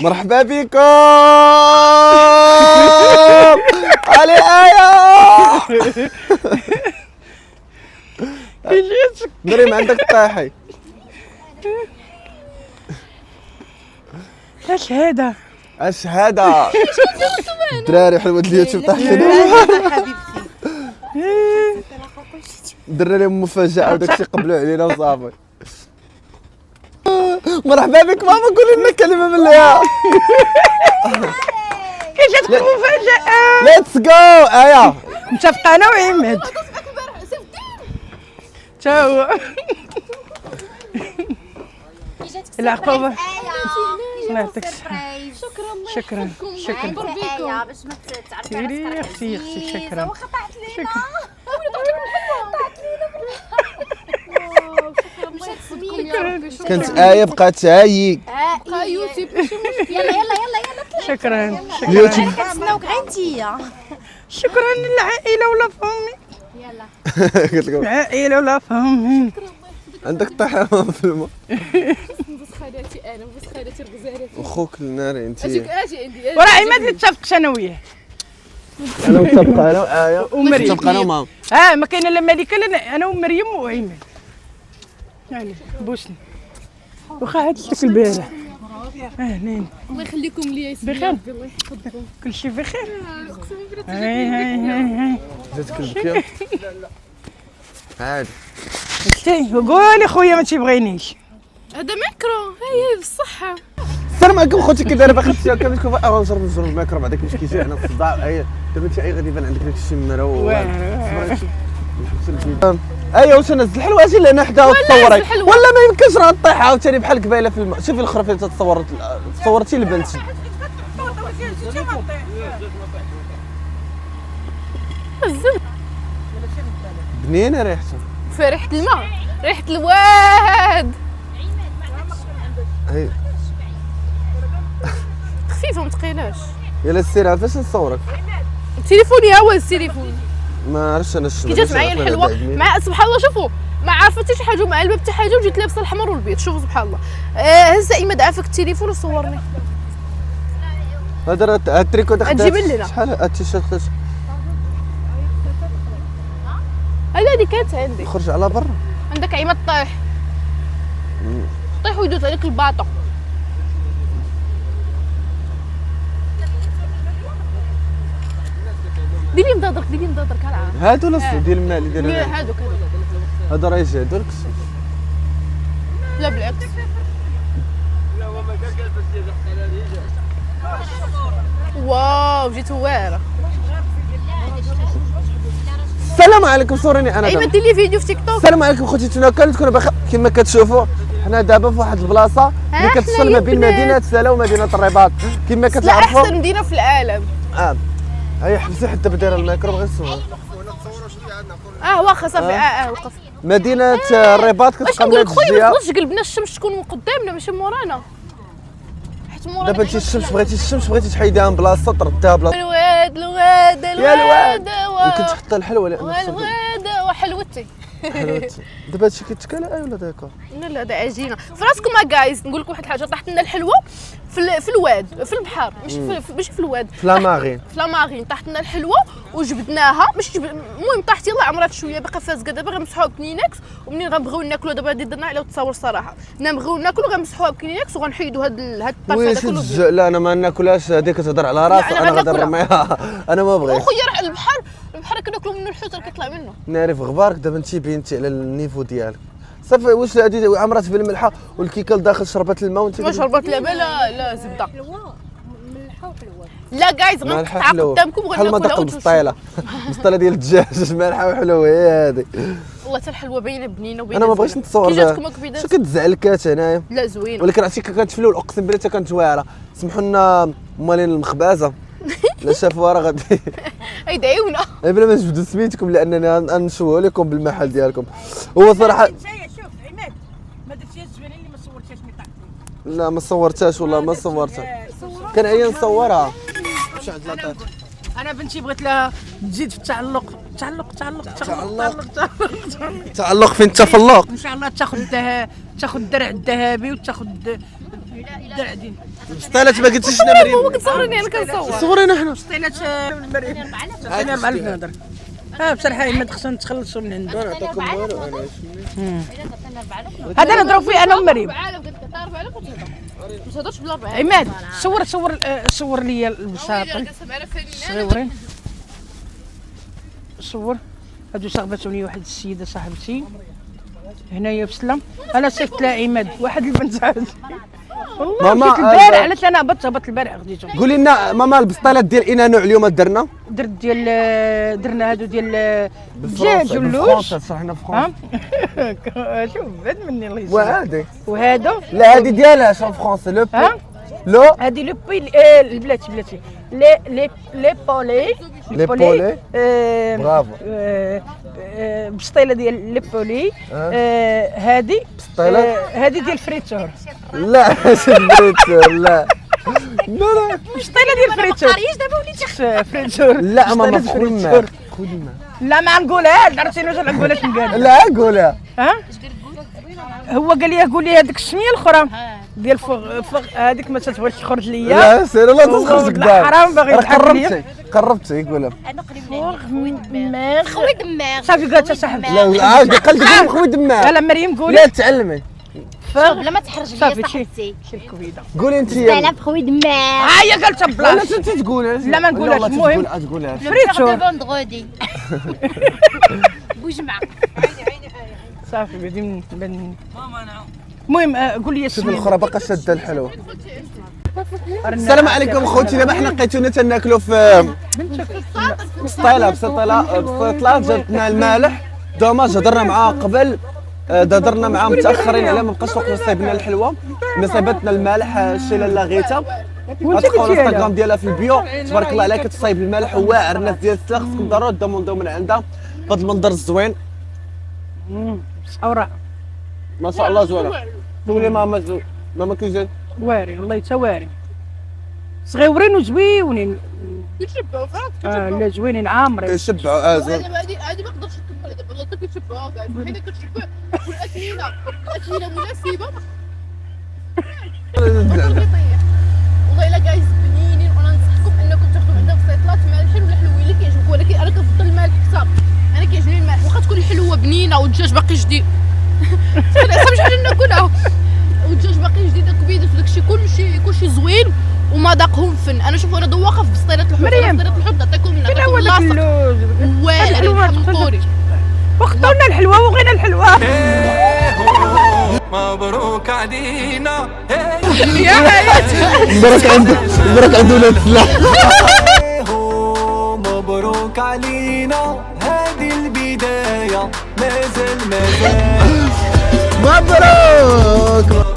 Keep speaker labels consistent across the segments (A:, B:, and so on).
A: مرحبا بكم. علي مريم عندك طايحي.
B: اش هذا؟
A: اش هذا؟ الدراري حلوة اليوتيوب طاحين. درنا لهم مفاجأة وداكشي قبلوا علينا وصافي. مرحبا بك ماما، قولي لنا كلمة من اليا.
B: كي جاتك المفاجأة؟
A: ليتس جو. ايا
B: متفقة انا وعماد. تا هو العقوبة. الله يعطيك الصحة. شكرا شكرا
C: باش ما تعرفي على
B: اختي شكرا.
C: واخا طاحت لينا
A: كانت آية بقات هاي.
C: يوتيوب يلا
B: شكرا
A: اليوتيوب.
C: كنتسناوك غير انتيا.
B: شكرا للعائلة ولا فهمي.
C: يلا
A: قلت لكم
B: العائلة ولا فهمي.
A: عندك طايحة في الماء.
D: بس خالاتي انا بس خالاتي الغزالات
A: اخوك الناري انت.
D: اجي عندي
B: وراه عماد اللي اتفقت انا وياه
A: انا متفقة انا وآية
B: ومريم.
A: متفقة انا وماما.
B: ما كاينه لا ملكه لا انا ومريم وعماد. يعني بوسني واخا عدتك البارح. اهلين
D: الله يخليكم ليا
B: بخير؟
D: الله يحفظكم.
B: كل شيء بخير.
D: اقسم بالله
B: هاي
A: جاتك البكية عادي.
B: قلتي قولي خويا ما تيبغينيش.
D: هذا ميكرو هاي بالصحه.
A: السلام عليكم خوتي، كي دايره باقي تسيا كامل كيف نجرب الميكرو بعدا كيفاش كيجي هنا الصداع. اي دابا انت اي غادي يبان عندك داك الشيء مروق. ايوا واش نزل الحلوه لهنا حدا وتصوري ولا ما يمكنش راه طيح عاوتاني بحال قبيله في الماء. شوفي الاخرى فين تصورتي البنت. بنينه ريحتها
D: في ريحه الماء ريحه الواد
A: هي.
D: خفيفه ما تقيلاش.
A: يلا سير فاش نصورك.
D: تليفوني هو التليفون.
A: ما عرفتش انا
D: كي جات معايا الحلوه مع سبحان الله. شوفوا ما عارفه حتى شي حاجه مع الباب حتى حاجه وجيت لابسه الحمر والبيض. شوفوا سبحان الله. هزه عماد عافاك التليفون وصورني.
A: هذا التريكو داخل
D: تجيب لنا
A: شحال هاد التيشيرت خديت.
D: هذه كانت عندي.
A: خرج على برا.
D: عندك عماد طيح طيح ويدوز عليك الباطه. ديري مضادرك هلا.
A: هادو ولا ديال الماء اللي دايرين
D: هادوك
A: هذا راه يجي هادوك.
D: لا بالعكس. واو جيت واعره.
A: السلام عليكم، صوريني انا
D: ايوا
A: دابا.
D: دير لي فيديو في تيك توك.
A: السلام عليكم خوتي، كنتكونوا بخير. كما كتشوفوا حنا دابا في واحد البلاصه اللي كتفصل ما بين مدينه سلا ومدينه الرباط كما
D: لا
A: كتعرفوا.
D: احسن مدينه في العالم.
A: هاي حبسي حتى دايره الميكرو بغيت نصور.
D: واخا صافي. وقف.
A: مدينه الرباط
D: واش
A: كتبقى
D: نقول
A: من
D: لك خويا ما
A: الجهه.
D: تقدرش قلبنا الشمس تكون من قدامنا ماشي مورانا. حيت مورانا
A: دابا انت الشمس بغيتي تحيديها من بلاصه ترديها بلاصه.
D: الواد
A: يا الواد يمكن تحط الحلوه لان
D: الواد وحلوتي.
A: حلوتي. دابا هادشي كيتكال ولا داكور؟
D: لا دا عجينه في راسكم. جايز نقول لكم واحد الحاجه. طاحت لنا الحلوه في الواد في البحر ماشي في الواد
A: في لاماغين.
D: في لاماغين. طاحت لنا الحلوه وجبدناها المهم طاحت يلاه عمرها شويه باقا فازكه. دابا غنمسحوها بكلينكس ومنين غنبغيو ناكلوا دابا هادي درنا عليها تصاور الصراحه. نبغيو ناكلوا غنمسحوها بكلينكس وغنحيدوا هاد الطرف هذا كله.
A: لا انا ما ناكلهاش. هذيك كتهضر على راسها. انا غادي نرميها. انا ما بغيت.
D: اخويا راه البحر كناكلوا منه الحوت راه كيطلع منه.
A: نعرف غبارك. دابا انت بينتي على النيفو ديالك صافي. واش هادي عمرات في الملحه والكيكه لداخل شربت الماء وانت
D: ما شربت لا لا زبده. لا جايز غنقطع قدامكم
A: بحال ما دق البسطيله. البسطيله ديال الدجاج مالحه وحلوه هي هذه.
D: والله حتى الحلوه باينه بنينه وباينه.
A: انا ما بغيتش نتصور.
D: كي جاتكم كبيدات
A: شو كتزعلكات هنايا.
D: لا زوينه.
A: ولكن عرفتي كانت في الاول اقسم بالله حتى كانت واعره. سمحوا لنا مالين المخبازه لا شافوها راه غادي
D: يدعيونا.
A: بلا ما نجبدوا سميتكم لاننا نشوهوا لكم بالمحل ديالكم. هو صراحه
B: شوف عماد ما درتيش زوينه اللي ما صورتيهاش مي طاحت.
A: لا ما صورتهاش والله ما صورتها. كان عيا نصورها. مشى عند لاطاط.
B: انا بنتي بغيت لها تزيد في التعلق.
A: تعلق فين التفلق.
B: ان شاء الله تاخذ الدرع الذهبي وتاخذ قاعدين
A: بسطيلات ما قلتيش لنا مريم.
D: هو كتصورني انا كنصور.
A: صورينا حنا.
B: بسطيلات مريم 4000 نهضر. بصراحه ما خصنا نتخلصوا من عنده.
A: نعطيكم والو انا
B: هذا نهضروا فيه انا ومريم.
D: عالم قلت لك تعرف عليك وتهضر ما تهضرش بلا 4000.
B: عماد صور لي البساطه صغيورين. صور هادو صاحبتوني واحد السيده صاحبتي هنايا في سلام. انا صيفط لها عماد واحد البنت عاد والله
A: ماما،
B: مشيت البارح علاش انا هبط البارح خديتهم.
A: قولي لنا ماما البسطيلات ديال اينا نوع اليوم درنا
B: درت درنا هادو ديال الدجاج واللوز.
A: صحنا في فرنسا.
B: شوف بعد مني الله يسلمك.
A: وهذه
B: وهادو
A: لا هذه ديالها شون فرنسا لو لو
B: هادي لو بي البلاتي لي بولي
A: لي بولي. برافو.
B: بسطيله ديال لي بولي. هادي
A: بسطيلة؟
B: هادي ديال فريتور.
A: لا شبريت لا لا
B: بسطيله ديال فريتور.
C: دابا وليتي
B: فريتور.
A: لا ماما
B: بسطيلة
A: خذ
B: فريتور.
A: ما خذ ما
B: لا ما نقولهاش عرفتي واش نقولها نقال.
A: لا قولها.
B: ها هو قال لي قول لي هذيك السميه الاخرى ديال فوق هذيك ما تتبغيش تخرج ليا.
A: لا سير لا تخرج قدام.
B: حرام باغي يضحك ليا.
A: قربتي يقولها.
C: انا قريب
B: فوق دماغ
C: خوي دماغ.
B: صافي قالت صاحبتي.
A: لا عاد قال لك خوي دماغ.
B: لا مريم قولي.
A: لا تعلمي
B: فوق
C: بلا ما تحرج ليا
B: صافي
C: صاحبتي.
B: شي الكويده.
A: قولي انت
C: انا بخوي دماغ.
B: هي قالت
A: لا
B: بلاص.
A: انت تقولها.
B: لا ما نقولهاش، المهم.
A: تقولها
B: فريتور.
C: فوندغودي بوجمع.
B: صافي بعدين المهم قول لي
A: شوف
B: السميه.
A: الاخرى باقا شاده الحلوه. السلام عليكم خوتي. دابا حنا لقيتونا تناكلوا في بسطيله جاتنا المالح. دوماج هضرنا معاه قبل هضرنا معاه متاخرين على ما بقاش وقت صايبنا الحلوه ملي صايبتنا المالح الشيله لاغيتها. غتلقاو الانستغرام ديالها في البيو تبارك الله عليها كتصايب المالح واعر. الناس ديال السلا خصكم ضروري دوموندو من عندها بهذا المنظر الزوين
B: اوراق
A: ما شاء الله زوينه. قولي ماما ماما كيزين
B: واري والله تاواري صغيورين وزويونين.
D: كيتشبعوا فهمت.
B: لا زوينين عامرين.
A: كيشبعوا زوين.
D: هذه ما نقدرش نكمل دابا والله كيتشبعوا كاع حنا كتشبع والاكلينه مناسبه. والله الا جايز بنينين وانا ننصحكم انكم تاخذوا عندها بسيطلات مالحين ولا حلوين اللي كيعجبوك. ولكن انا كنفضل المالح كثر. انا كيعجبني المالح واخا تكون الحلوه بنينه والدجاج باقي جديد. صافي شي حاجه ناكلها والدجاج باقي جديد كبيدات وداكشي كلشي زوين وما ذاقهم فن. انا شوفوا انا ذواقه في بسطيله الحوت. بسطيله الحوت نعطيكم منها
B: فين هو داك اللوز
D: واعر حمطوري.
B: واخترنا الحلوه وغينا الحلوه.
E: مبروك علينا
B: يا حياتي
A: مبروك عنده ولاد السلاح.
E: مبروك علينا هذه البداية مازال
A: مبروك.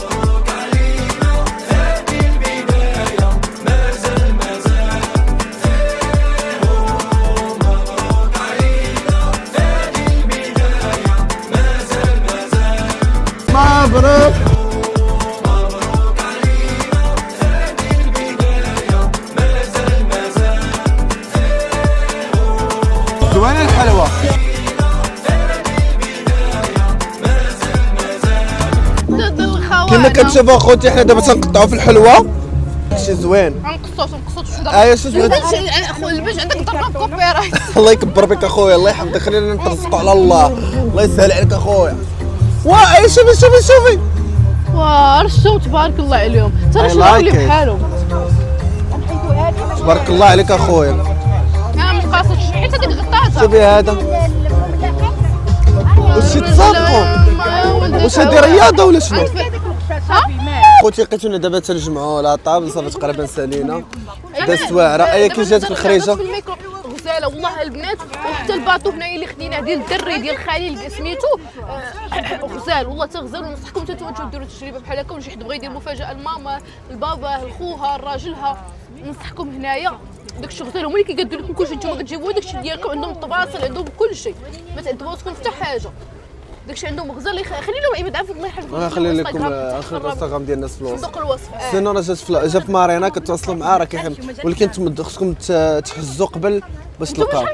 A: مبروك. زوينة الحلوة. كما كتشوفوا اخوتي حنا دابا تنقطعوا في الحلوة. شي زوين.
D: نقصوش
A: شو سمعت؟
D: اخويا الباج عندك ضربه كوبي رايت.
A: الله يكبر بك اخويا الله يحفظك. خلينا نترزقوا على الله. الله يسهل عليك اخويا. واه شوفي
D: واه رشوا تبارك الله عليهم. ترى شنو اللي بحالهم.
A: تبارك الله عليك اخويا.
D: ما مقاصدش حيت هذيك غطاتها.
A: شوفي هذا واش تسابقوا واش هذه رياضه ولا شنو؟ خوتي لقيتونا دابا تنجمعوا على طابل صافي تقريبا سالينا دازت واعره. اي كي جاتك الخريجه
D: غزاله والله البنات وحتى الباطو هنايا اللي خديناه ديال الدري ديال خليل سميتو غزال والله تا غزال. وننصحكم حتى نتوما ديروا تجربه بحال هكا. ولا شي حد بغى يدير مفاجاه لماما لباباه لخوها لراجلها ننصحكم هنايا داكشي غزال. هما اللي كيقادوا لكم كلشي نتوما كتجيبوا داكشي ديالكم. عندهم الطباصل عندهم كلشي ما تعذبوش حتى حاجه. داكشي عندهم غزال. خلي لهم عباد عافاك الله يحفظك.
A: نخلي لكم الانستغرام ديال الناس في الوصف.
D: صندوق الوصف.
A: سينو راه جا في مارينا كتواصلوا معاه راه كيحب. ولكن نتوما خصكم تحجزوا قبل باش تلقاو.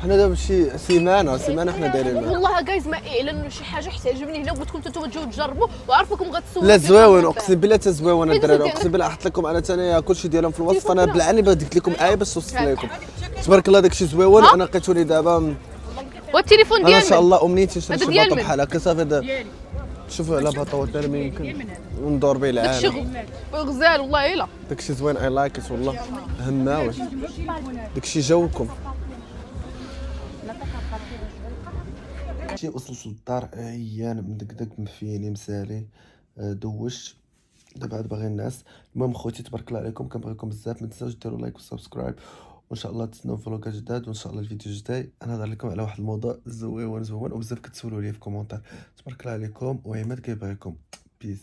A: حنا دابا شي سيمانه حنا دايرين.
D: والله جايز ما اعلنوا شي حاجه حتى عجبني هنا وبغيتكم نتوما تجيو تجربوا وعارفكم غتسولوا.
A: لا زويون اقسم بالله زويون
D: إيه
A: الدراري،
D: زوين.
A: اقسم بالله حط لكم انا ثاني كلشي ديالهم في الوصف. انا بالعاني بغيت قلت لكم ايه باش توصف لكم. تبارك الله داكشي زويون. انا لقيتوني دابا
D: والتليفون
A: انا
D: ديالي
A: ان شاء الله امنيتي نشري
D: هذا
A: شي
D: ديال
A: باطو
D: من؟
A: بحال هكا صافي. شوفوا على باطو ما يمكن وندور به
D: داكشي
A: العالم.
D: غزال والله الا.
A: داكشي زوين اي لايك ات والله هماوي. داكشي جوكم. شي وصلت للدار عيان مدقدق مفيني مسالي دوشت دابا عاد باغي الناس. المهم خوتي تبارك الله عليكم كنبغيكم بزاف، ما تنساوش ديروا لايك وسبسكرايب، وان شاء الله تسناو فلوقات جداد. وان شاء الله الفيديو الجاي انا نهضر لكم على واحد الموضوع زوين وبزاف كتسولوا لي في كومونتير. تبارك الله عليكم وعماد كيبغيكم. بيس.